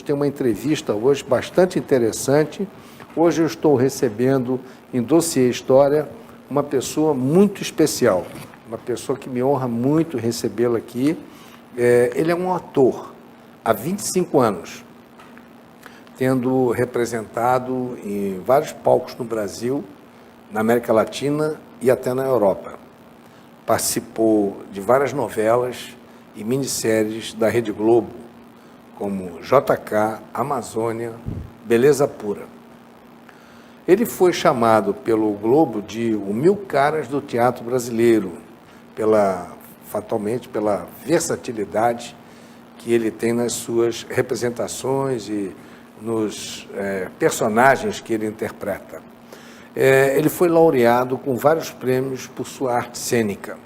ter uma entrevista hoje bastante interessante. Hoje eu estou recebendo em Dossiê História uma pessoa muito especial, uma pessoa que me honra muito recebê-la aqui. Ele é um ator há 25 anos, tendo representado em vários palcos no Brasil, na América Latina e até na Europa. Participou de várias novelas e minisséries da Rede Globo, como JK, Amazônia, Beleza Pura. Ele foi chamado pelo Globo de o Mil Caras do teatro brasileiro, fatalmente pela versatilidade que ele tem nas suas representações e nos personagens que ele interpreta. Ele foi laureado com vários prêmios por sua arte cênica.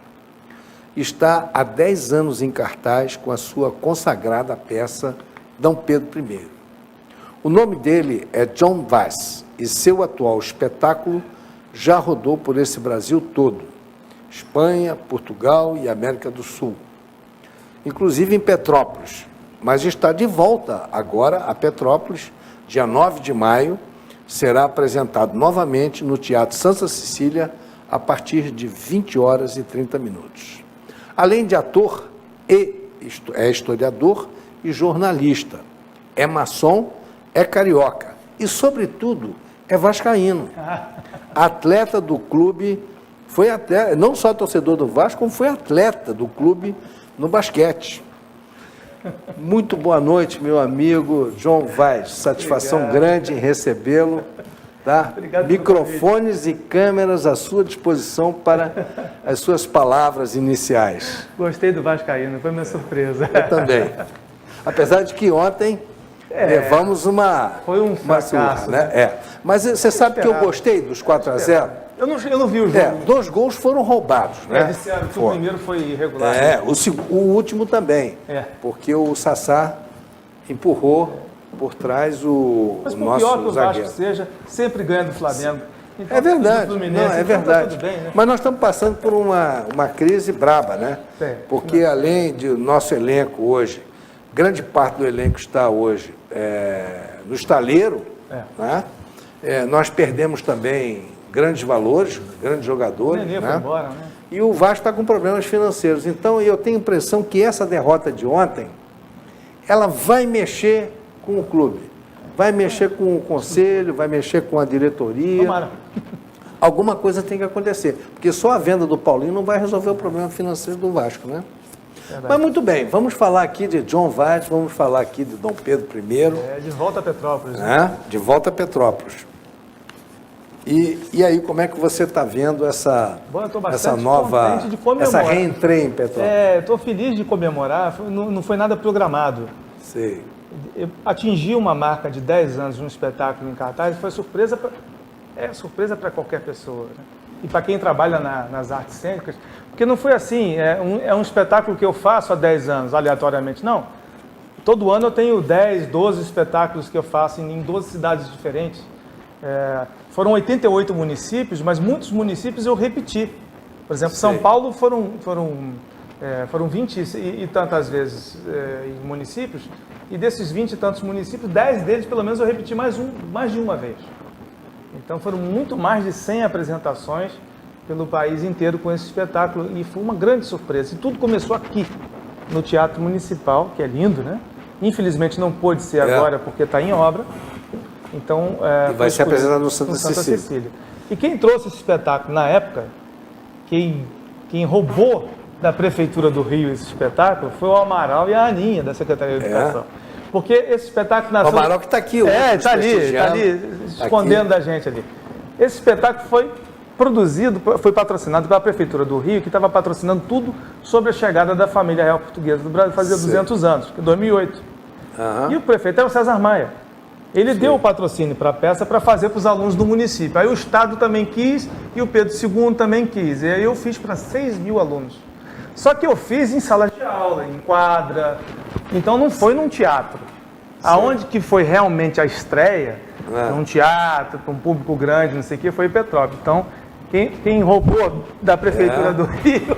Está há 10 anos em cartaz com a sua consagrada peça D. Pedro I. O nome dele é John Vaz e seu atual espetáculo já rodou por esse Brasil todo, Espanha, Portugal e América do Sul, inclusive em Petrópolis, mas está de volta agora a Petrópolis, dia 9 de maio, será apresentado novamente no Teatro Santa Cecília a partir de 20 horas e 30 minutos. Além de ator, é historiador e jornalista, é maçom, é carioca e, sobretudo, é vascaíno. Atleta do clube, foi até, não só torcedor do Vasco, como foi atleta do clube no basquete. Muito boa noite, meu amigo John Vaz. Satisfação grande em recebê-lo. Tá? Microfones e câmeras à sua disposição para as suas palavras iniciais. Gostei do vascaíno, foi minha surpresa. Eu também. Apesar de que ontem levamos uma fracasso, né? Mas você sabe que eu gostei dos 4-0? Eu não vi o jogo. 2 gols foram roubados, né? Disseram que o primeiro foi irregular. O último também. Porque o Sassá empurrou por trás o Mas nosso pior que o zagueiro. Vasco seja, sempre ganha do Flamengo. Então, é verdade, é verdade. Tá tudo bem, né? Mas nós estamos passando por uma crise braba, né? Porque além do nosso elenco hoje, grande parte do elenco está hoje no estaleiro, né? Nós perdemos também grandes valores, grandes jogadores. O Nenê né? foi embora, né? E o Vasco está com problemas financeiros. Então, eu tenho a impressão que essa derrota de ontem, ela vai mexer com o clube, vai mexer com o conselho, vai mexer com a diretoria. Tomara. Alguma coisa tem que acontecer, porque só a venda do Paulinho não vai resolver o problema financeiro do Vasco, né? Verdade. Mas muito bem, vamos falar aqui de John Vaz, vamos falar aqui de D. Pedro I. De volta a Petrópolis. Né? De volta a Petrópolis. E aí, como é que você está vendo essa nova, essa reentrée em Petrópolis? Estou feliz de comemorar, não foi nada programado. Sei. Eu atingi uma marca de 10 anos de um espetáculo em cartaz e foi surpresa para qualquer pessoa. Né? E para quem trabalha nas artes cênicas, porque não foi assim, é um espetáculo que eu faço há 10 anos, aleatoriamente, não. Todo ano eu tenho 10, 12 espetáculos que eu faço em 12 cidades diferentes. Foram 88 municípios, mas muitos municípios eu repeti. Por exemplo, São Paulo foram 20 e tantas vezes em municípios, e desses 20 e tantos municípios, 10 deles pelo menos eu repeti mais de uma vez. Então foram muito mais de 100 apresentações pelo país inteiro com esse espetáculo, e foi uma grande surpresa. E tudo começou aqui, no Teatro Municipal, que é lindo, né? Infelizmente não pôde ser agora porque está em obra. Então, e vai ser apresentado no Santa Cecília. E quem trouxe esse espetáculo na época, quem roubou da Prefeitura do Rio esse espetáculo, foi o Amaral e a Aninha, da Secretaria de Educação. Porque esse espetáculo nasceu... O Amaral que está aqui. Está ali, escondendo da gente ali. Esse espetáculo foi patrocinado pela Prefeitura do Rio, que estava patrocinando tudo sobre a chegada da família real portuguesa do Brasil, fazia 200 anos, em 2008. E o prefeito era o César Maia. Ele deu o patrocínio para a peça para fazer para os alunos do município. Aí o Estado também quis e o Pedro II também quis. E aí eu fiz para 6 mil alunos. Só que eu fiz em sala de aula, em quadra. Então não foi num teatro. Aonde que foi realmente a estreia, num teatro, com um público grande, não sei o que, foi em Petrópolis. Então, quem roubou da Prefeitura do Rio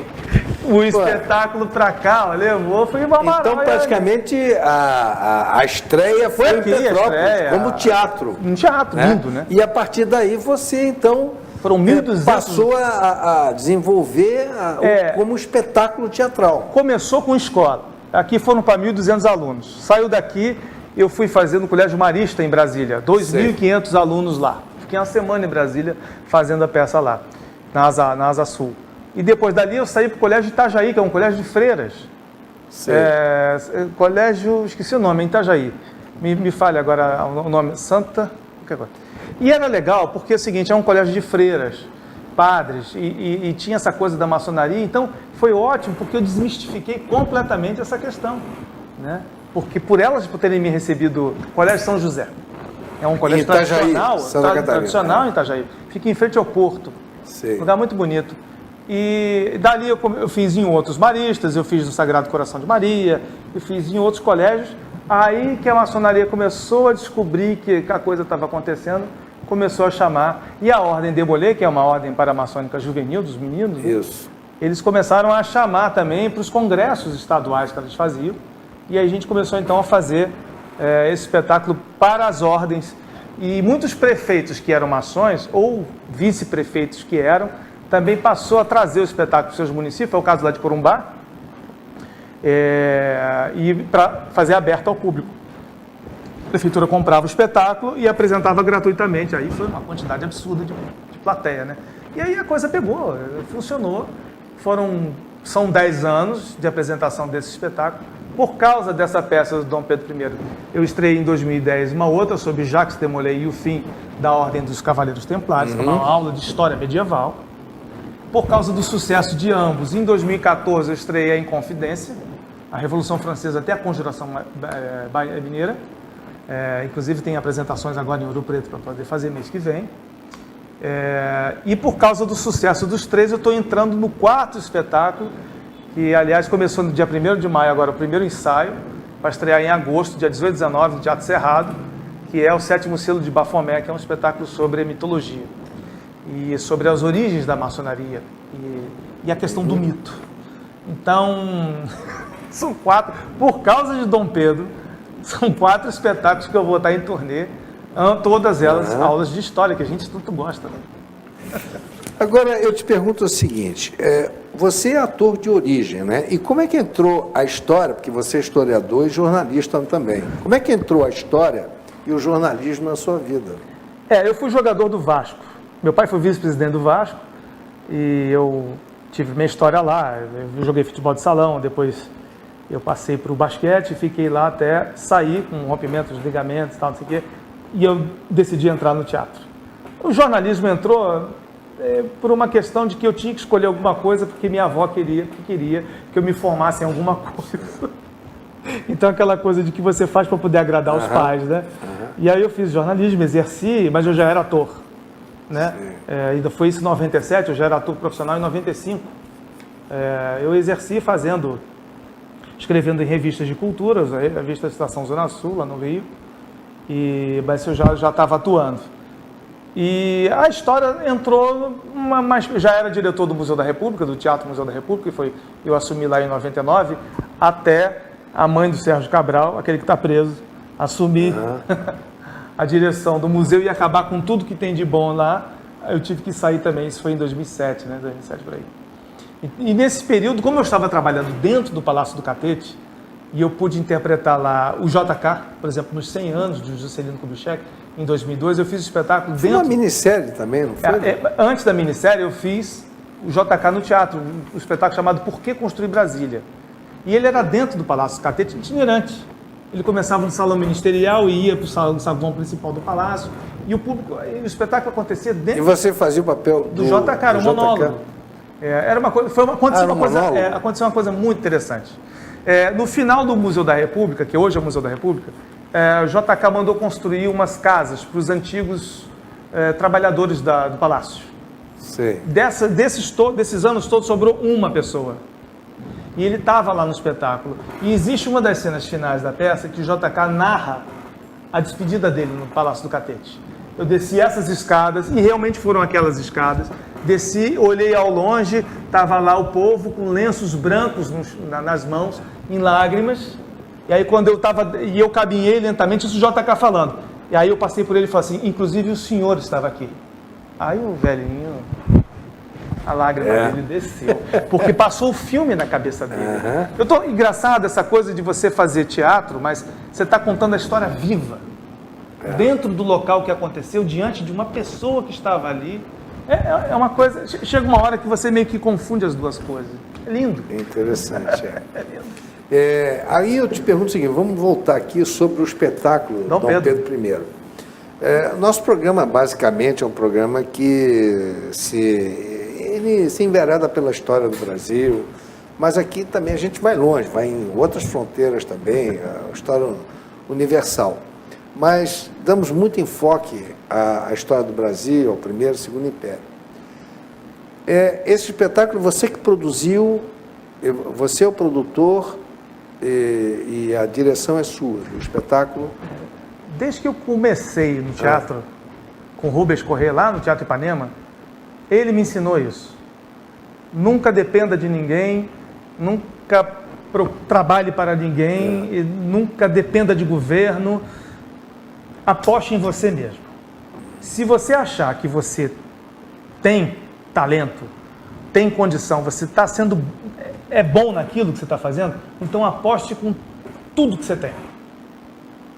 o espetáculo para cá, levou, foi uma maravilha. Então, praticamente, a estreia foi aqui, em Petrópolis, como teatro. Um teatro, né? lindo, né? E a partir daí você, então, foram 1.200... passou a desenvolver como espetáculo teatral. Começou com escola. Aqui foram para 1.200 alunos. Saiu daqui, eu fui fazer no Colégio Marista, em Brasília. 2.500 alunos lá. Fiquei uma semana em Brasília fazendo a peça lá, na Asa Sul. E depois dali eu saí para o Colégio Itajaí, que é um colégio de freiras. Colégio, esqueci o nome, em Itajaí. Me falha agora o nome, Santa... E era legal porque é o seguinte, é um colégio de freiras, padres, e tinha essa coisa da maçonaria, então foi ótimo porque eu desmistifiquei completamente essa questão, né? Porque por elas terem me recebido, Colégio São José, é um colégio tradicional em Itajaí, fica em frente ao porto, um lugar muito bonito. E dali eu fiz em outros maristas, eu fiz no Sagrado Coração de Maria, eu fiz em outros colégios, aí que a maçonaria começou a descobrir que a coisa estava acontecendo, começou a chamar, e a Ordem de Bolé, que é uma ordem paramaçônica juvenil dos meninos, isso, eles começaram a chamar também para os congressos estaduais que eles faziam, e aí a gente começou então a fazer esse espetáculo para as ordens, e muitos prefeitos que eram maçons, ou vice-prefeitos que eram, também passou a trazer o espetáculo para os seus municípios, é o caso lá de Corumbá, e para fazer aberto ao público. A prefeitura comprava o espetáculo e apresentava gratuitamente. Aí foi uma quantidade absurda de plateia, né? E aí a coisa pegou, funcionou. São 10 anos de apresentação desse espetáculo. Por causa dessa peça do Dom Pedro I, eu estreiei em 2010 uma outra sobre Jacques de Molay e o fim da Ordem dos Cavaleiros Templários, uma aula de história medieval. Por causa do sucesso de ambos, em 2014 eu estreiei a Inconfidência, a Revolução Francesa até a Conjuração Mineira. Inclusive tem apresentações agora em Ouro Preto para poder fazer mês que vem. E por causa do sucesso dos três, eu estou entrando no 4º espetáculo, que aliás começou no dia 1º de maio, agora o primeiro ensaio, para estrear em agosto, dia 18 e 19, no Teatro Cerrado, que é o 7º Selo de Bafomé, que é um espetáculo sobre mitologia e sobre as origens da maçonaria e a questão do mito. Então, são 4, por causa de Dom Pedro, são 4 espetáculos que eu vou estar em turnê, todas elas aulas de história, que a gente tanto gosta. Né? Agora, eu te pergunto o seguinte, você é ator de origem, né? E como é que entrou a história, porque você é historiador e jornalista também, como é que entrou a história e o jornalismo na sua vida? Eu fui jogador do Vasco. Meu pai foi vice-presidente do Vasco e eu tive minha história lá. Eu joguei futebol de salão, depois eu passei para o basquete e fiquei lá até sair com rompimento de ligamentos e tal, não sei o quê, e eu decidi entrar no teatro. O jornalismo entrou por uma questão de que eu tinha que escolher alguma coisa porque minha avó queria que eu me formasse em alguma coisa. Então aquela coisa de que você faz para poder agradar os pais, né? E aí eu fiz jornalismo, exerci, mas eu já era ator. Né? Ainda foi isso em 97, eu já era ator profissional em 95. Eu exerci escrevendo em revistas de cultura, a revista Estação Zona Sul, lá no Rio, mas eu já estava atuando. E a história entrou, mas já era diretor do Museu da República, do Teatro Museu da República, eu assumi lá em 99, até a mãe do Sérgio Cabral, aquele que está preso, assumir a direção do museu e acabar com tudo que tem de bom lá. Eu tive que sair também, isso foi em 2007, né? 2007 por aí. E nesse período, como eu estava trabalhando dentro do Palácio do Catete, e eu pude interpretar lá o JK, por exemplo, nos 100 anos de Juscelino Kubitschek, em 2002, eu fiz o espetáculo dentro... Foi uma minissérie também, não foi? Antes da minissérie, eu fiz o JK no teatro, um espetáculo chamado Por que Construir Brasília? E ele era dentro do Palácio do Catete, itinerante. Ele começava no salão ministerial e ia para o saguão principal do palácio. E o espetáculo acontecia dentro... E você fazia o papel do JK, era um monólogo. Era uma coisa, aconteceu uma coisa muito interessante. No final do Museu da República, que hoje é o Museu da República, o JK mandou construir umas casas para os antigos trabalhadores do palácio. Sim. Desses anos todos sobrou uma pessoa. E ele estava lá no espetáculo. E existe uma das cenas finais da peça que o JK narra a despedida dele no Palácio do Catete. Eu desci essas escadas, e realmente foram aquelas escadas, Desci, olhei ao longe, estava lá o povo com lenços brancos nas mãos, em lágrimas. E aí quando eu caminhei lentamente, isso o JK falando. E aí eu passei por ele e falei assim, inclusive o senhor estava aqui. Aí o velhinho, a lágrima dele desceu, porque passou o filme na cabeça dele. Engraçado essa coisa de você fazer teatro, mas você está contando a história viva. Dentro do local que aconteceu, diante de uma pessoa que estava ali. É uma coisa, chega uma hora que você meio que confunde as duas coisas. É lindo. É interessante, É lindo. Aí eu te pergunto o seguinte, vamos voltar aqui sobre o espetáculo Dom Pedro I. Nosso programa, basicamente, é um programa que ele se envereda pela história do Brasil, mas aqui também a gente vai longe, vai em outras fronteiras também, a história universal. Mas damos muito enfoque à história do Brasil, ao Primeiro e Segundo Império. Esse espetáculo, você que produziu, você é o produtor e a direção é sua, o espetáculo. Desde que eu comecei no teatro, com Rubens Corrêa, lá no Teatro Ipanema, ele me ensinou isso. Nunca dependa de ninguém, nunca trabalhe para ninguém, e nunca dependa de governo. Aposte em você mesmo. Se você achar que você tem talento, tem condição, você está sendo bom naquilo que você está fazendo, então aposte com tudo que você tem.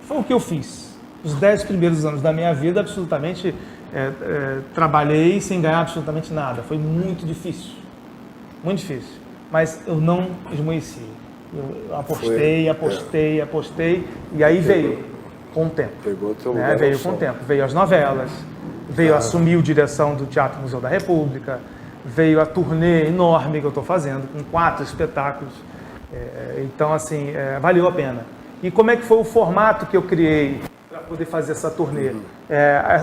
Foi o que eu fiz. Os 10 primeiros anos da minha vida, absolutamente, trabalhei sem ganhar absolutamente nada. Foi muito difícil. Muito difícil. Mas eu não esmoeci. Eu apostei, e aí veio. Com o tempo. Pegou o teu lugar. Veio com o tempo. Veio as novelas, veio assumir a direção do Teatro Museu da República, veio a turnê enorme que eu estou fazendo, com 4 espetáculos. Então, assim, valeu a pena. E como é que foi o formato que eu criei para poder fazer essa turnê?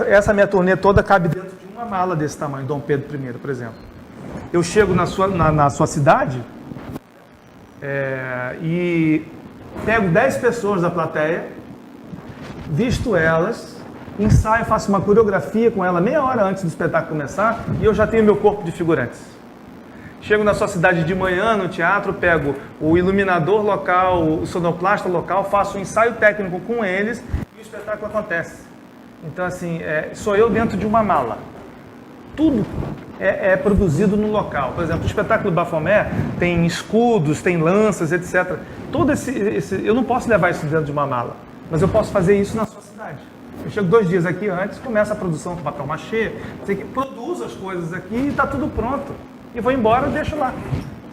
Essa minha turnê toda cabe dentro de uma mala desse tamanho, Dom Pedro I, por exemplo. Eu chego na sua cidade e pego 10 pessoas da plateia, visto elas, ensaio, faço uma coreografia com ela meia hora antes do espetáculo começar e eu já tenho meu corpo de figurantes. Chego na sua cidade de manhã no teatro, pego o iluminador local, o sonoplasta local, faço um ensaio técnico com eles e o espetáculo acontece. Então, assim, sou eu dentro de uma mala. Tudo é produzido no local. Por exemplo, o espetáculo Bafomé tem escudos, tem lanças, etc. Todo eu não posso levar isso dentro de uma mala. Mas eu posso fazer isso na sua cidade. Eu chego 2 dias aqui antes, começa a produção com papel machê, produzo as coisas aqui e está tudo pronto. E vou embora e deixo lá.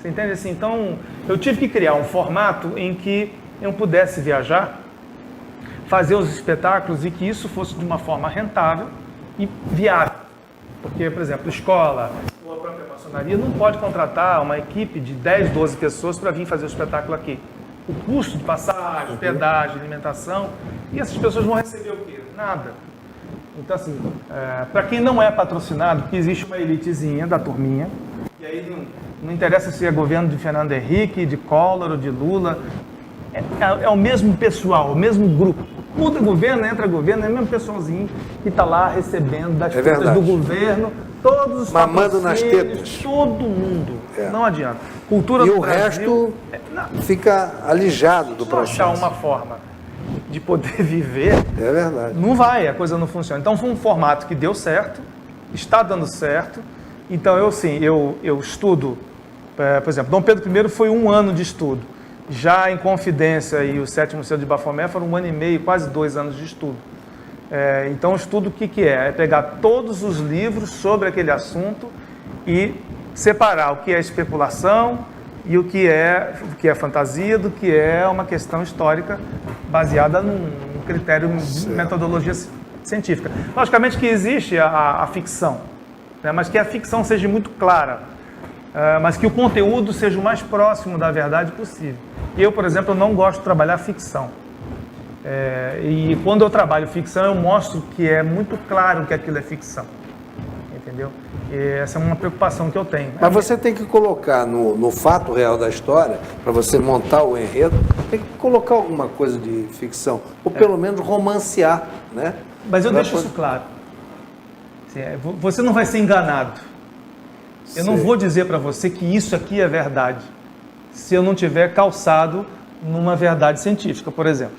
Você entende assim? Então, eu tive que criar um formato em que eu pudesse viajar, fazer os espetáculos e que isso fosse de uma forma rentável e viável. Porque, por exemplo, escola ou a própria maçonaria não pode contratar uma equipe de 10, 12 pessoas para vir fazer o espetáculo aqui. O custo de passagem, hospedagem, alimentação, e essas pessoas vão receber o quê? Nada. Então, assim, para quem não é patrocinado, porque existe uma elitezinha da turminha, e aí não interessa se é governo de Fernando Henrique, de Collor ou de Lula, é o mesmo pessoal, o mesmo grupo. Muda governo, entra governo, é o mesmo pessoalzinho que está lá recebendo das coisas do governo, todos os mamando nas tetas. Todo mundo. Não adianta. Cultura e do o Brasil, resto fica alijado do processo. Achar uma forma de poder viver, é verdade. Não vai, a coisa não funciona. Então foi um formato que deu certo, está dando certo. Então eu estudo, por exemplo, Dom Pedro I foi 1 ano de estudo. Já em Confidência e o 7º Museu de Bafomé foram 1 ano e meio, quase 2 anos de estudo. Então o estudo o que é? É pegar todos os livros sobre aquele assunto e separar o que é especulação e o que é fantasia do que é uma questão histórica baseada num critério de metodologia científica. Logicamente que existe a ficção, né? Mas que a ficção seja muito clara, mas que o conteúdo seja o mais próximo da verdade possível. Eu, por exemplo, não gosto de trabalhar ficção. E quando eu trabalho ficção, eu mostro que é muito claro que aquilo é ficção. Entendeu? E essa é uma preocupação que eu tenho. Mas você tem que colocar no fato real da história, para você montar o enredo, tem que colocar alguma coisa de ficção, ou pelo menos romancear, né? Mas eu deixo isso claro. Você não vai ser enganado. Eu não vou dizer para você que isso aqui é verdade, se eu não tiver calçado numa verdade científica, por exemplo.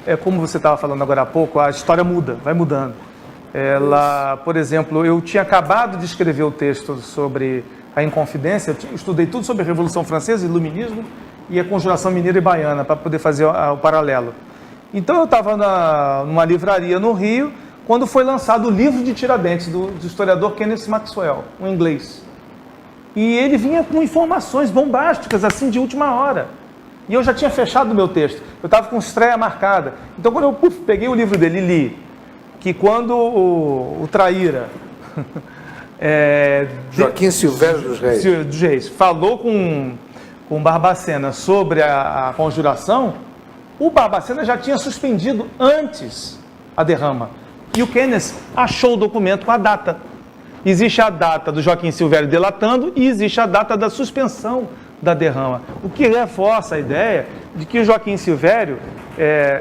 É como você estava falando agora há pouco, a história muda, vai mudando. Por exemplo, eu tinha acabado de escrever o texto sobre a Inconfidência, eu estudei tudo sobre a Revolução Francesa, Iluminismo e a Conjuração Mineira e Baiana, para poder fazer o paralelo. Então eu estava numa livraria no Rio, quando foi lançado o livro de Tiradentes, do historiador Kenneth Maxwell, um inglês. E ele vinha com informações bombásticas, assim, de última hora. E eu já tinha fechado o meu texto, eu estava com estreia marcada. Então, quando eu peguei o livro dele e li, que quando o Traíra... Joaquim Silvério dos Reis. Falou com Barbacena sobre a conjuração, o Barbacena já tinha suspendido antes a derrama. E o Keynes achou o documento com a data. Existe a data do Joaquim Silvério delatando e existe a data da suspensão da derrama. O que reforça a ideia de que o Joaquim Silvério,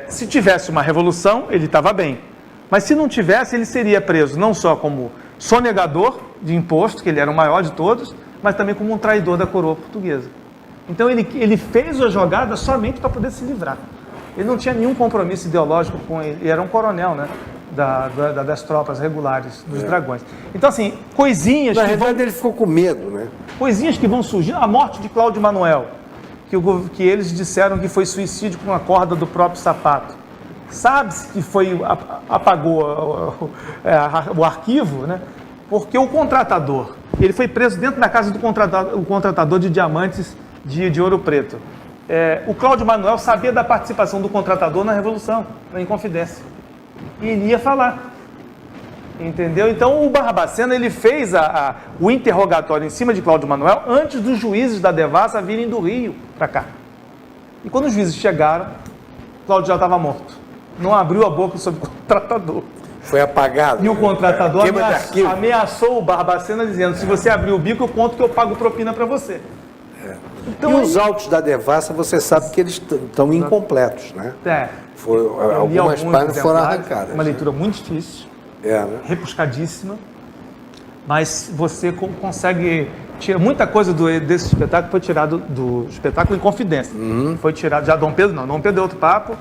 se tivesse uma revolução, ele estava bem. Mas se não tivesse, ele seria preso não só como sonegador de imposto, que ele era o maior de todos, mas também como um traidor da coroa portuguesa. Então ele fez a jogada somente para poder se livrar. Ele não tinha nenhum compromisso ideológico com ele, ele era um coronel, né? Das tropas regulares, dos dragões. Então, assim, coisinhas... Na verdade, ele ficou com medo, né? Coisinhas que vão surgindo. A morte de Cláudio Manuel, que eles disseram que foi suicídio com a corda do próprio sapato. Sabe-se que apagou o arquivo, né? Porque o contratador, ele foi preso dentro da casa do contratador de diamantes de Ouro Preto. O Cláudio Manuel sabia da participação do contratador na Revolução, na Inconfidência. E ele ia falar, entendeu? Então o Barbacena ele fez o interrogatório em cima de Cláudio Manuel antes dos juízes da Devassa virem do Rio para cá. E quando os juízes chegaram, Cláudio já estava morto. Não abriu a boca sobre o contratador. Foi apagado. E o contratador ameaçou o Barbacena dizendo: se você abrir o bico, eu conto que eu pago propina para você. Então, e os autos da Devassa, você sabe que eles estão incompletos, né? Algumas páginas foram arrancadas. Uma leitura muito difícil, né? Rebuscadíssima, mas você consegue tirar muita coisa desse espetáculo. Foi tirado do espetáculo Inconfidência. Foi tirado já Dom Pedro, não. Dom Pedro é outro papo.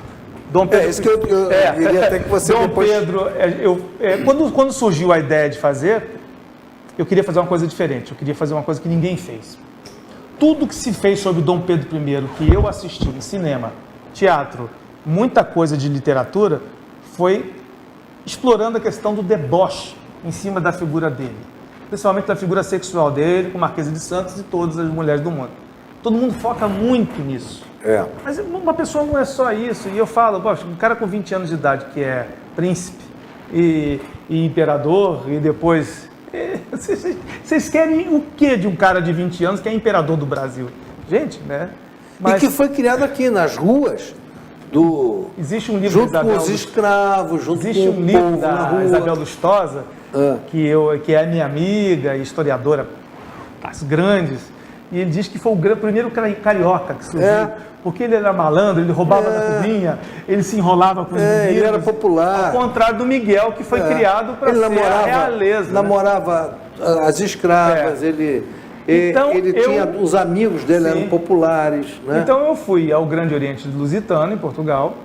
Dom Pedro, isso que eu queria até que você Dom depois... Pedro, quando surgiu a ideia de fazer, eu queria fazer uma coisa diferente. Eu queria fazer uma coisa que ninguém fez. Tudo que se fez sobre Dom Pedro I, que eu assisti em cinema, teatro, muita coisa de literatura, foi explorando a questão do deboche em cima da figura dele. Principalmente da figura sexual dele, com Marquesa de Santos e todas as mulheres do mundo. Todo mundo foca muito nisso. Mas uma pessoa não é só isso. E eu falo, poxa, um cara com 20 anos de idade que é príncipe e imperador e depois... Vocês querem o que de um cara de 20 anos que é imperador do Brasil? Gente, né? E que foi criado aqui nas ruas do... Existe um livro junto com os escravos, junto existe com um o livro povo da na rua. Isabel Lustosa, que é minha amiga e historiadora das grandes, e ele diz que foi o primeiro carioca que surgiu, porque ele era malandro, ele roubava na cozinha, ele se enrolava com os meninos. Ele era popular. Ao contrário do Miguel, que foi criado para ser a realeza. Namorava as escravas, ele tinha os amigos dele, eram populares. Né? Então eu fui ao Grande Oriente Lusitano, em Portugal,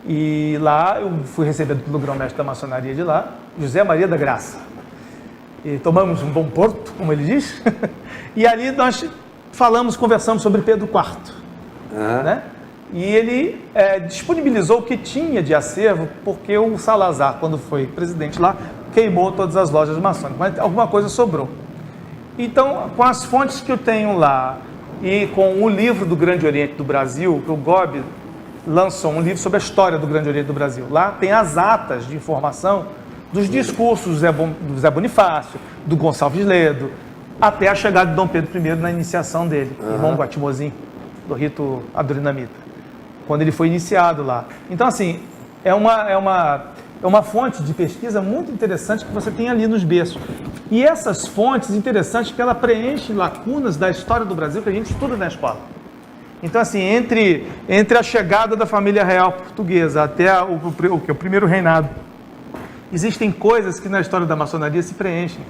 e lá eu fui recebido pelo grão-mestre da maçonaria de lá, José Maria da Graça. E tomamos um bom porto, como ele diz, e ali nós conversamos sobre Pedro IV. Né? E ele disponibilizou o que tinha de acervo, porque o Salazar, quando foi presidente lá, queimou todas as lojas maçônicas, mas alguma coisa sobrou. Então, com as fontes que eu tenho lá e com o livro do Grande Oriente do Brasil, que o Gobi lançou um livro sobre a história do Grande Oriente do Brasil, lá tem as atas de informação dos discursos do Zé Bonifácio, do Gonçalves Ledo, até a chegada de Dom Pedro I na iniciação dele, irmão Guatimozin, do rito adorinamita, quando ele foi iniciado lá. Então, assim, é uma fonte de pesquisa muito interessante que você tem ali nos berços. E essas fontes interessantes que ela preenche lacunas da história do Brasil que a gente estuda na escola. Então, assim, entre a chegada da família real portuguesa até o primeiro reinado, existem coisas que na história da maçonaria se preenchem.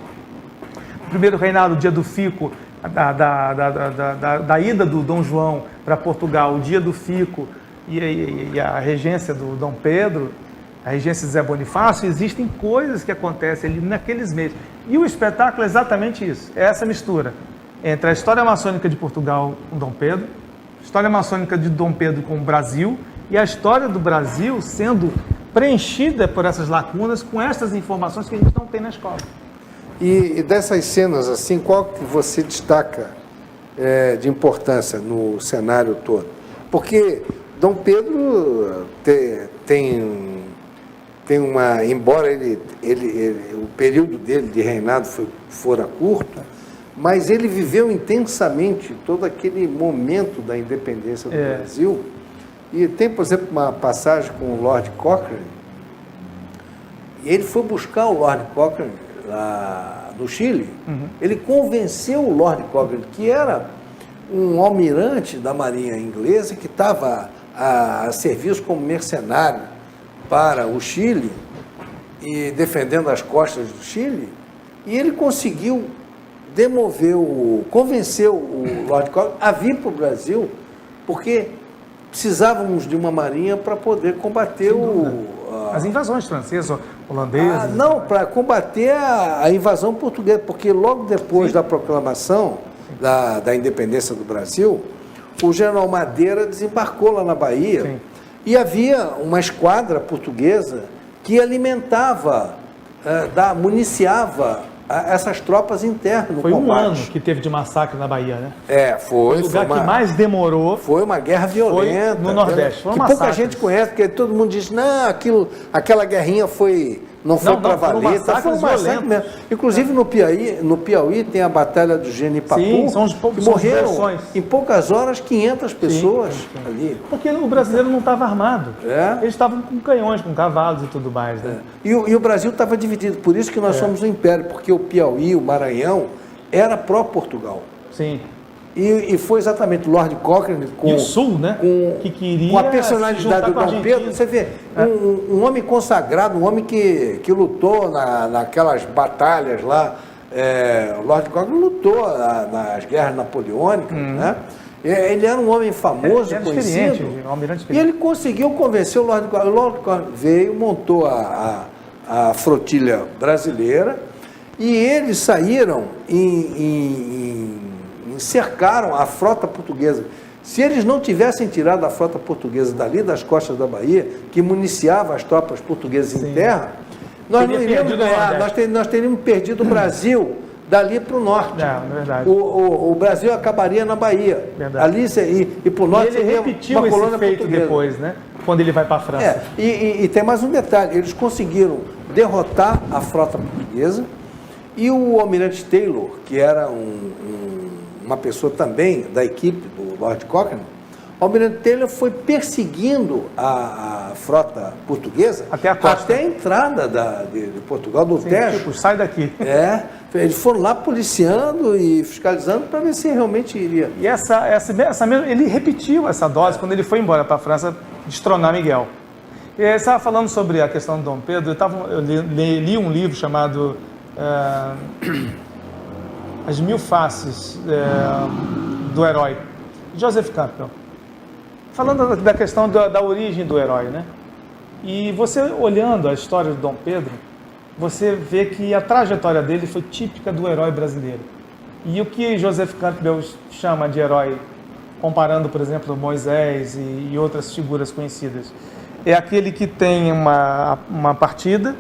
primeiro reinado, o dia do fico, da ida do Dom João para Portugal, o dia do fico e a regência do Dom Pedro, a regência de Zé Bonifácio, existem coisas que acontecem ali naqueles meses. E o espetáculo é exatamente isso, é essa mistura entre a história maçônica de Portugal com Dom Pedro, a história maçônica de Dom Pedro com o Brasil e a história do Brasil sendo preenchida por essas lacunas com essas informações que a gente não tem na escola. E dessas cenas, assim, qual que você destaca de importância no cenário todo? Porque Dom Pedro tem uma... Embora o período dele de reinado fora curto, mas ele viveu intensamente todo aquele momento da independência do Brasil. E tem, por exemplo, uma passagem com o Lord Cochrane. E ele foi buscar o Lord Cochrane lá no Chile. Ele convenceu o Lord Cochrane, que era um almirante da Marinha Inglesa, que estava a serviço como mercenário para o Chile, e defendendo as costas do Chile, e ele conseguiu convencer o Lord Cochrane a vir para o Brasil, porque precisávamos de uma marinha para poder combater as invasões francesas, holandesas. Não, para combater a invasão portuguesa, porque logo depois da proclamação da independência do Brasil, o general Madeira desembarcou lá na Bahia e havia uma esquadra portuguesa que alimentava, municiava essas tropas internas no combate. Foi um ano que teve de massacre na Bahia, né? Foi. O lugar que mais demorou. Foi uma guerra violenta. Foi no Nordeste. Que pouca gente conhece, porque todo mundo diz, não, aquela guerrinha não foi para valer. Foi um massacre mesmo. Inclusive no Piauí tem a Batalha do Genipapu, que morreram em poucas horas 500 pessoas ali. Porque o brasileiro não estava armado. Eles estavam com canhões, com cavalos e tudo mais. Né? E o Brasil estava dividido, por isso que nós somos um império, porque o Piauí, o Maranhão, era pró-Portugal. Sim. E foi exatamente o Lord Cochrane e o Sul, né? Que queria com a personalidade do Dom Pedro. Você vê, um homem consagrado, um homem que lutou naquelas batalhas lá. O Lord Cochrane lutou nas guerras napoleônicas, né? Ele era um homem famoso, conhecido. Um almirante experiente. E ele conseguiu convencer o Lord Cochrane. O Lord Cochrane veio, montou a flotilha brasileira e eles saíram cercaram a frota portuguesa. Se eles não tivessem tirado a frota portuguesa dali das costas da Bahia, que municiava as tropas portuguesas em terra, nós não iríamos ganhar, nós teríamos perdido o Brasil dali para o norte. Verdade. O Brasil acabaria na Bahia. Verdade. Ali e para o norte ele repetiu uma colônia esse feito portuguesa. Depois, né? Quando ele vai para a França. E tem mais um detalhe, eles conseguiram derrotar a frota portuguesa e o almirante Taylor, que era uma pessoa também da equipe do Lord Cochrane, o almirante Taylor foi perseguindo a frota portuguesa até a costa, até a entrada de Portugal, do Tejo. Tipo, sai daqui. Eles foram lá policiando e fiscalizando para ver se realmente iria. E essa mesmo, ele repetiu essa dose quando ele foi embora para a França destronar Miguel. E aí, você estava falando sobre a questão do Dom Pedro, eu li um livro chamado As Mil Faces do Herói, Joseph Campbell, falando da questão da origem do herói, né? E você olhando a história de Dom Pedro, você vê que a trajetória dele foi típica do herói brasileiro. E o que Joseph Campbell chama de herói, comparando, por exemplo, Moisés e outras figuras conhecidas, é aquele que tem uma partida,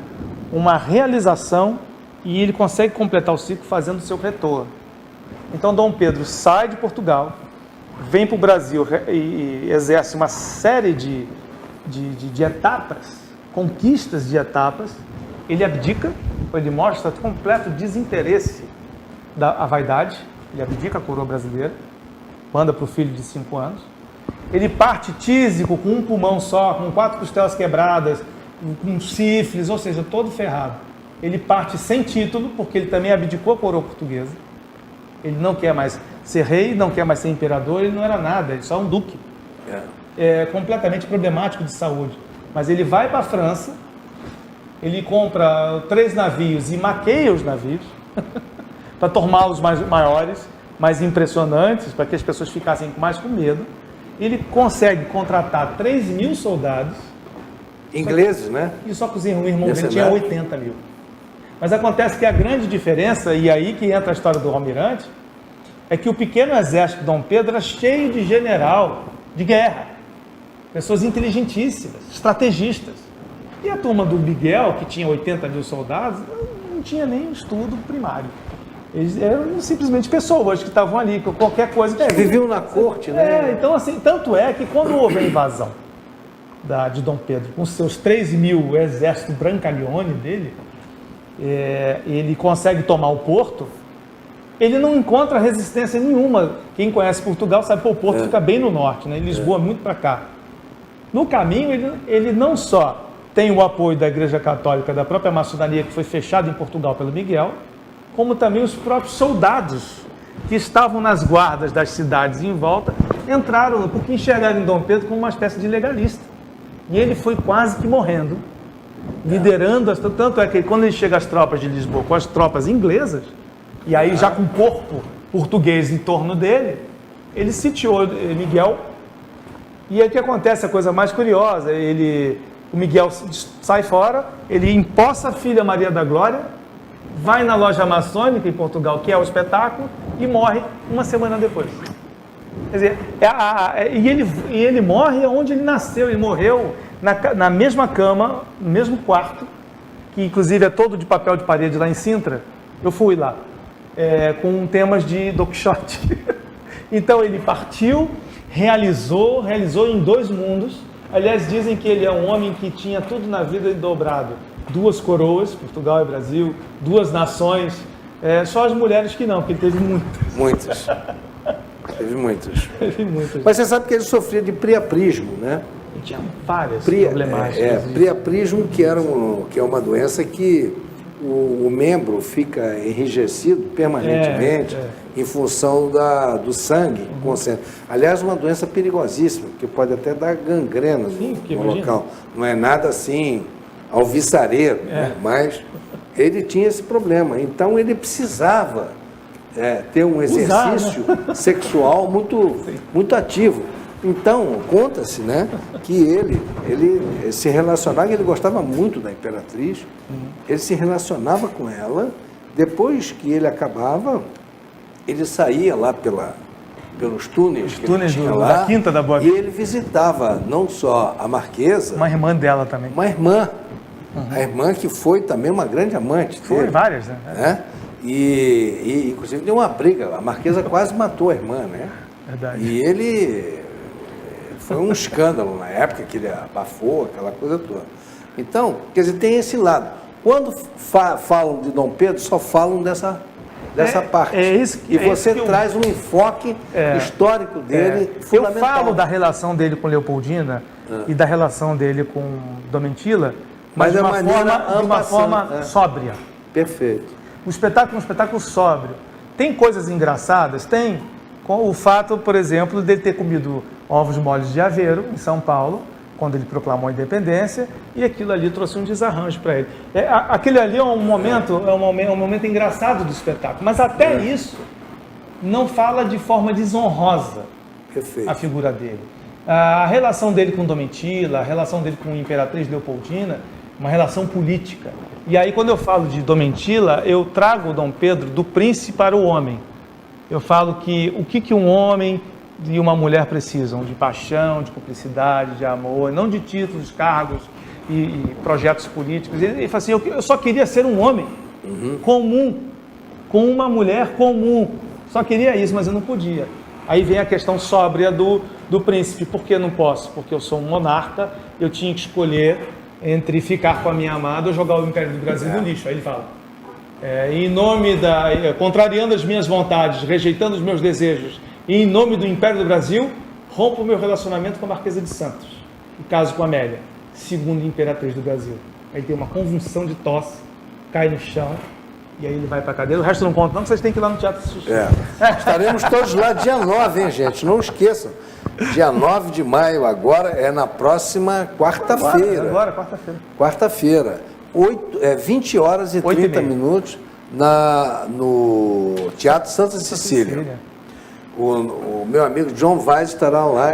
uma realização, e ele consegue completar o ciclo fazendo o seu retorno. Então, Dom Pedro sai de Portugal, vem para o Brasil e exerce uma série de etapas, conquistas de etapas. Ele abdica, ele mostra completo desinteresse da vaidade, ele abdica a coroa brasileira, manda para o filho de 5 anos. Ele parte tísico, com um pulmão só, com 4 costelas quebradas, com sífilis, ou seja, todo ferrado. Ele parte sem título, porque ele também abdicou a coroa portuguesa. Ele não quer mais ser rei, não quer mais ser imperador, ele não era nada, ele só é um duque. É completamente problemático de saúde. Mas ele vai para a França, ele compra 3 navios e maqueia os navios, para torná-los mais maiores, mais impressionantes, para que as pessoas ficassem mais com medo. Ele consegue contratar 3.000 soldados. Ingleses, né? E só que o irmão dele tinha 80 mil. Mas acontece que a grande diferença, e aí que entra a história do almirante, é que o pequeno exército de Dom Pedro era cheio de general de guerra, pessoas inteligentíssimas, estrategistas. E a turma do Miguel, que tinha 80 mil soldados, não tinha nem estudo primário. Eles eram simplesmente pessoas que estavam ali, com qualquer coisa. Viviam na corte, né? Então assim, tanto é que quando houve a invasão de Dom Pedro, com seus 3.000 exército brancaleone dele, ele consegue tomar o Porto, ele não encontra resistência nenhuma. Quem conhece Portugal sabe que o Porto fica bem no norte, né? Lisboa muito para cá. No caminho, ele não só tem o apoio da Igreja Católica, da própria maçonaria, que foi fechada em Portugal pelo Miguel, como também os próprios soldados que estavam nas guardas das cidades em volta, entraram, porque enxergaram em Dom Pedro como uma espécie de legalista. E ele foi quase que morrendo, liderando, tanto é que quando ele chega às tropas de Lisboa, com as tropas inglesas, e aí já com o corpo português em torno dele, ele sitiou Miguel. E aí o que acontece, a coisa mais curiosa, o Miguel sai fora, ele empossa a filha Maria da Glória, vai na loja maçônica em Portugal, que é o espetáculo, e morre uma semana depois. Quer dizer, ele morre onde ele nasceu, ele morreu na mesma cama, no mesmo quarto, que inclusive é todo de papel de parede lá em Sintra. Eu fui lá, com temas de Don Quixote. Então ele partiu, realizou em 2 mundos. Aliás, dizem que ele é um homem que tinha tudo na vida dobrado. 2 coroas, Portugal e Brasil, 2 nações. Só as mulheres que não, porque ele teve muitas. Muitas. Teve muitas. Teve muitas. Mas você sabe que ele sofria de priaprismo, né? Ele tinha várias problemáticas. Priaprismo, que é uma doença que o membro fica enrijecido permanentemente em função do sangue. Aliás, uma doença perigosíssima, que pode até dar gangrena no local. Não é nada assim alvissareiro, né? Mas ele tinha esse problema. Então ele precisava ter um exercício sexual muito ativo. Então, conta-se, né, que ele se relacionava, ele gostava muito da Imperatriz, ele se relacionava com ela, depois que ele acabava, ele saía lá pelos túneis que ele tinha lá, da Quinta da Boa e ele visitava não só a Marquesa, uma irmã dela também. Uma irmã, a irmã que foi também uma grande amante dele. Foi várias, né? E inclusive deu uma briga, a Marquesa quase matou a irmã, né? Verdade. E ele... Foi um escândalo na época, que ele abafou, aquela coisa toda. Então, quer dizer, tem esse lado. Quando falam de Dom Pedro, só falam dessa parte. E você traz um enfoque histórico dele fundamental. Eu falo da relação dele com Leopoldina e da relação dele com Domitila, mas de uma forma sóbria. Perfeito. O espetáculo é um espetáculo sóbrio. Tem coisas engraçadas? Tem. Com o fato, por exemplo, dele ter comido ovos moles de Aveiro, em São Paulo, quando ele proclamou a independência, e aquilo ali trouxe um desarranjo para ele. Aquele ali é um momento engraçado do espetáculo, mas até isso não fala de forma desonrosa. Perfeito. A figura dele. A relação dele com Domitila, a relação dele com a Imperatriz Leopoldina, uma relação política. E aí, quando eu falo de Domitila, eu trago o Dom Pedro do príncipe para o homem. Eu falo que o que um homem e uma mulher precisam? De paixão, de cumplicidade, de amor, não de títulos, cargos e projetos políticos. Ele fala assim, eu só queria ser um homem comum, com uma mulher comum. Só queria isso, mas eu não podia. Aí vem a questão sóbria do príncipe. Por que não posso? Porque eu sou um monarca, eu tinha que escolher entre ficar com a minha amada ou jogar o Império do Brasil no lixo. Aí ele fala... em nome contrariando as minhas vontades, rejeitando os meus desejos, e em nome do Império do Brasil, rompo o meu relacionamento com a Marquesa de Santos, e caso com a Amélia, segunda Imperatriz do Brasil. Aí tem uma convulsão de tosse, cai no chão, e aí ele vai para a cadeira. O resto não conta não, que vocês têm que ir lá no Teatro assistir. Estaremos todos lá dia 9, hein, gente? Não esqueçam. Dia 9 de maio, agora é na próxima quarta-feira. Agora, quarta-feira. Quarta-feira. 20 horas e 30 minutos, no Teatro Santa Cecília. O meu amigo John Vaz estará lá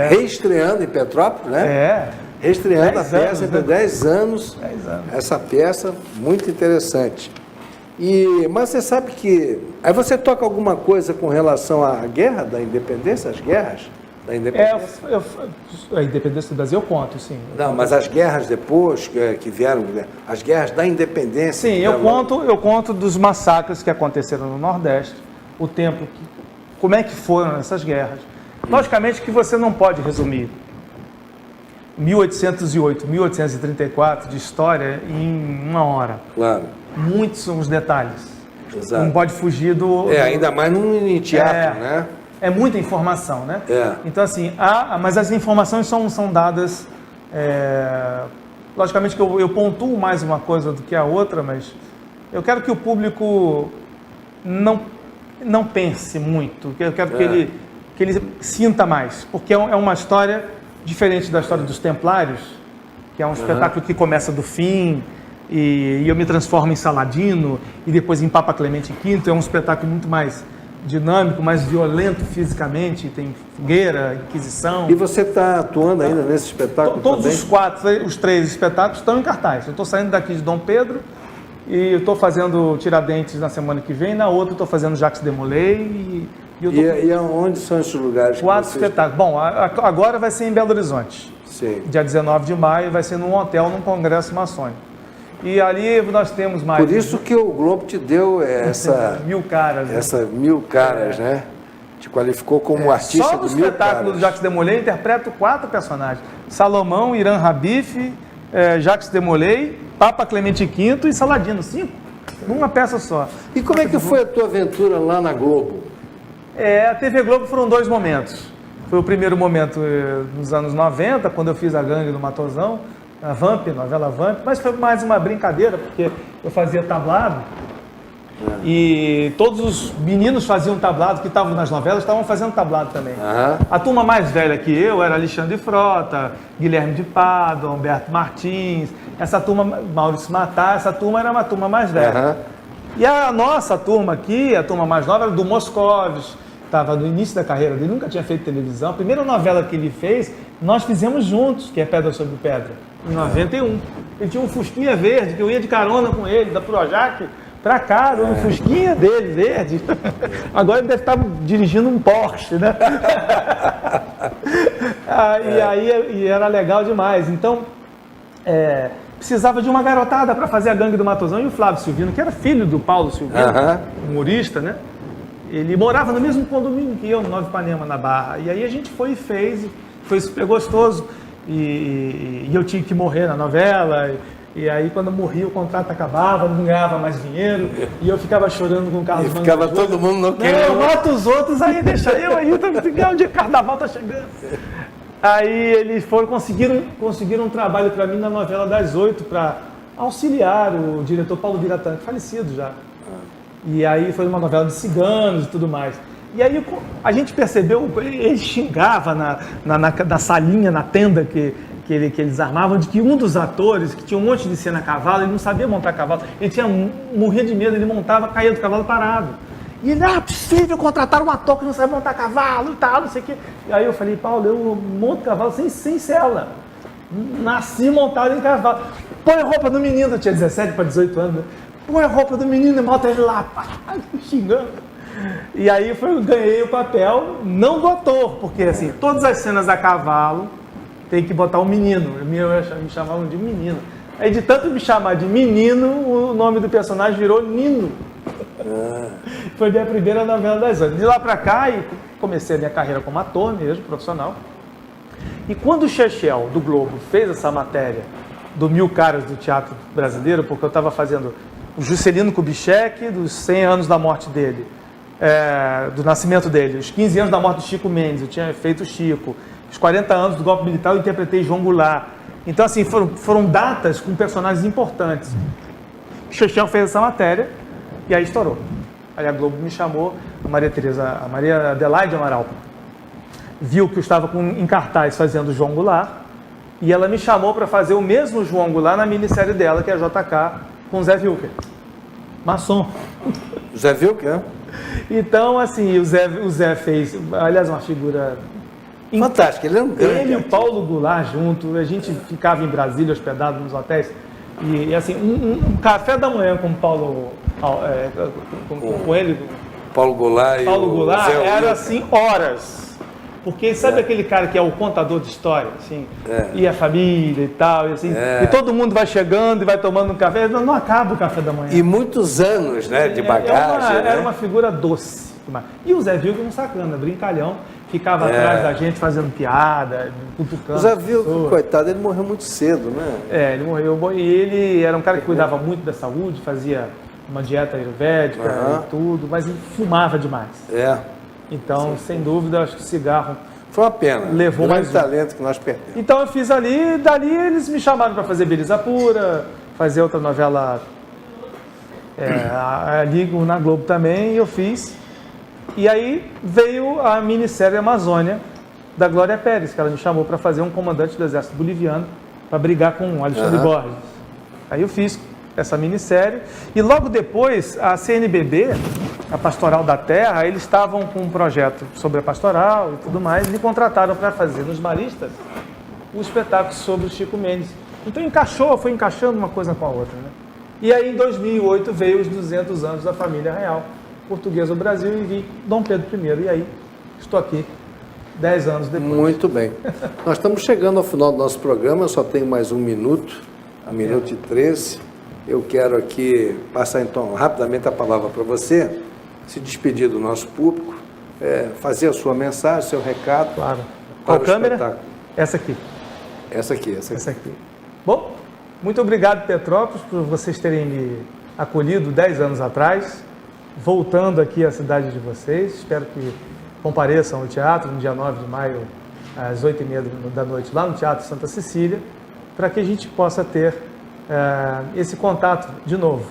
reestreando em Petrópolis, né? Reestreando a peça por 10 anos. 10 anos. Essa peça, muito interessante. Mas você sabe que... Aí você toca alguma coisa com relação à guerra da independência, as guerras da independência? A independência do Brasil eu conto, sim. Não, mas as guerras depois que vieram, as guerras da independência... Sim, eu conto dos massacres que aconteceram no Nordeste, o tempo, como é que foram essas guerras. Logicamente que você não pode resumir 1808, 1834 de história em uma hora. Claro. Muitos são os detalhes. Exato. Não pode fugir do... ainda mais num teatro, né? É muita informação, né? Então, assim, mas as informações são dadas... logicamente que eu pontuo mais uma coisa do que a outra, mas eu quero que o público não pense muito. Eu quero que ele sinta mais, porque é uma história diferente da história dos Templários, que é um espetáculo que começa do fim, e eu me transformo em Saladino, e depois em Papa Clemente V. É um espetáculo muito mais dinâmico, mais violento fisicamente, tem fogueira, Inquisição. E você está atuando ainda nesse espetáculo Todos também? os 3 espetáculos estão em cartaz. Eu estou saindo daqui de Dom Pedro, e eu estou fazendo Tiradentes na semana que vem, na outra eu estou fazendo Jacques de Molay. E onde são esses lugares? 4 espetáculos. Bom, agora vai ser em Belo Horizonte. Sim. Dia 19 de maio, vai ser num hotel, num congresso maçônico. E ali nós temos mais... Por isso que o Globo te deu essa... 1000 caras. Essa 1000 caras, né? Te qualificou como artista só no de 1000 caras. espetáculo do Jacques de Molay, eu interpreto 4 personagens. Salomão, Irã Rabif, Jacques de Molay, Papa Clemente V e Saladino. 5, numa peça só. E como é que foi a tua aventura lá na Globo? A TV Globo foram 2 momentos. Foi o primeiro momento nos anos 90, quando eu fiz a Gangue do Matosão, a Vamp, novela Vamp, mas foi mais uma brincadeira, porque eu fazia tablado, e todos os meninos faziam tablado, que estavam nas novelas, estavam fazendo tablado também. A turma mais velha que eu era Alexandre Frota, Guilherme de Pádua, Humberto Martins, essa turma, Maurício Matar, essa turma era uma turma mais velha. E a nossa turma aqui, a turma mais nova, era do Moscovis, estava no início da carreira dele, nunca tinha feito televisão. A primeira novela que ele fez, nós fizemos juntos, que é Pedra sobre Pedra, em 91. Ele tinha um Fusquinha verde, que eu ia de carona com ele, da Projac para cá, no Fusquinha dele, verde. Agora ele deve estar dirigindo um Porsche, né? E era legal demais. Então, precisava de uma garotada para fazer a Gangue do Matosão, e o Flávio Silvino, que era filho do Paulo Silvino, humorista, né? Ele morava no mesmo condomínio que eu, no Nova Ipanema, na Barra. E aí a gente foi e fez, foi super gostoso. E eu tinha que morrer na novela. E aí quando eu morria o contrato acabava, não ganhava mais dinheiro. E eu ficava chorando com o Carlos Manga. Ficava todo mundo no quê? Não, eu mato os outros, aí deixa eu aí, um dia carnaval tá chegando. Aí eles conseguiram um trabalho para mim na novela das 8 para auxiliar o diretor Paulo Biratã, falecido já. E aí foi uma novela de ciganos e tudo mais. E aí a gente percebeu, ele xingava na salinha, na tenda que eles armavam, de que um dos atores, que tinha um monte de cena a cavalo, ele não sabia montar cavalo, ele morria de medo, ele montava, caía do cavalo parado. E ele, é possível contratar um ator que não sabe montar cavalo e tal, não sei o quê. E aí eu falei, Paulo, eu monto cavalo sem sela. Nasci montado em cavalo. Põe a roupa do menino, eu tinha 17 para 18 anos, né? Põe a roupa do menino e bota ele lá, xingando. E aí ganhei o papel, não do ator, porque assim, todas as cenas a cavalo tem que botar um menino. Me chamavam de menino. Aí de tanto me chamar de menino, o nome do personagem virou Nino. Foi minha primeira novela das 8. De lá pra cá, e comecei a minha carreira como ator mesmo, profissional. E quando o Chechel, do Globo, fez essa matéria do 1000 caras do teatro brasileiro, porque eu estava fazendo o Juscelino Kubitschek, dos 100 anos da morte dele, do nascimento dele, os 15 anos da morte do Chico Mendes, eu tinha feito o Chico, os 40 anos do golpe militar, eu interpretei João Goulart. Então, assim, foram datas com personagens importantes. O Chechel fez essa matéria e aí estourou. Aí a Globo me chamou, a Maria Adelaide Amaral, viu que eu estava em cartaz fazendo João Goulart, e ela me chamou para fazer o mesmo João Goulart na minissérie dela, que é a JK, com Zé Wilker. Maçom. Zé Wilker? Então, assim, o Zé fez, aliás, uma figura fantástico, ele é um grande. Ele e o Paulo Goulart junto, a gente ficava em Brasília hospedado nos hotéis, e assim, um café da manhã com o Paulo, com ele, Paulo Goulart era assim, horas. Porque sabe aquele cara que é o contador de história, assim, e a família e tal, e assim, e todo mundo vai chegando e vai tomando um café, não acaba o café da manhã. E muitos anos, né, de bagagem. Era uma figura doce. E o Zé Wilker um sacana, brincalhão, ficava atrás da gente fazendo piada, cutucando. O Zé Wilker, coitado, ele morreu muito cedo, né? Ele morreu. E ele era um cara que cuidava muito da saúde, fazia uma dieta ayurvédica e tudo, mas ele fumava demais. Então, sem dúvida, acho que o cigarro foi uma pena. Levou mais talento que nós perdemos. Então eu fiz ali, dali eles me chamaram para fazer Beleza Pura, fazer outra novela ali na Globo também, e eu fiz. E aí veio a minissérie Amazônia, da Glória Pérez, que ela me chamou para fazer um comandante do exército boliviano, para brigar com o Alexandre Borges. Aí eu fiz essa minissérie, e logo depois a CNBB, a Pastoral da Terra, eles estavam com um projeto sobre a pastoral e tudo mais, e me contrataram para fazer nos Maristas o espetáculo sobre o Chico Mendes. Então foi encaixando uma coisa com a outra, né? E aí em 2008 veio os 200 anos da família real portuguesa do Brasil e vi Dom Pedro I, e aí estou aqui 10 anos depois. Muito bem. Nós estamos chegando ao final do nosso programa, eu só tenho mais 1 minuto, 1 minuto e 13. Eu quero aqui passar então rapidamente a palavra para você, se despedir do nosso público, fazer a sua mensagem, seu recado. Claro. Qual câmera? Espetáculo. Essa aqui. Essa aqui. Bom, muito obrigado, Petrópolis, por vocês terem me acolhido 10 anos atrás, voltando aqui à cidade de vocês. Espero que compareçam ao teatro no dia 9 de maio, às 8h30 da noite, lá no Teatro Santa Cecília, para que a gente possa ter esse contato de novo,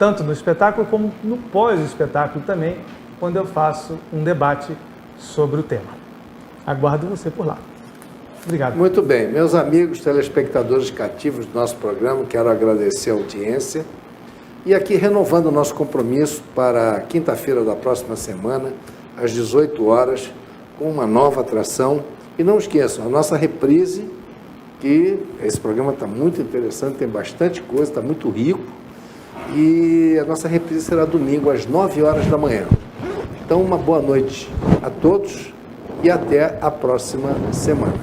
tanto no espetáculo como no pós-espetáculo também, quando eu faço um debate sobre o tema. Aguardo você por lá. Obrigado. Muito bem. Meus amigos telespectadores cativos do nosso programa, quero agradecer a audiência e aqui renovando o nosso compromisso para quinta-feira da próxima semana, às 18 horas, com uma nova atração. E não esqueçam, a nossa reprise, que esse programa está muito interessante, tem bastante coisa, está muito rico, e a nossa reprise será domingo às 9 horas da manhã. Então, uma boa noite a todos e até a próxima semana.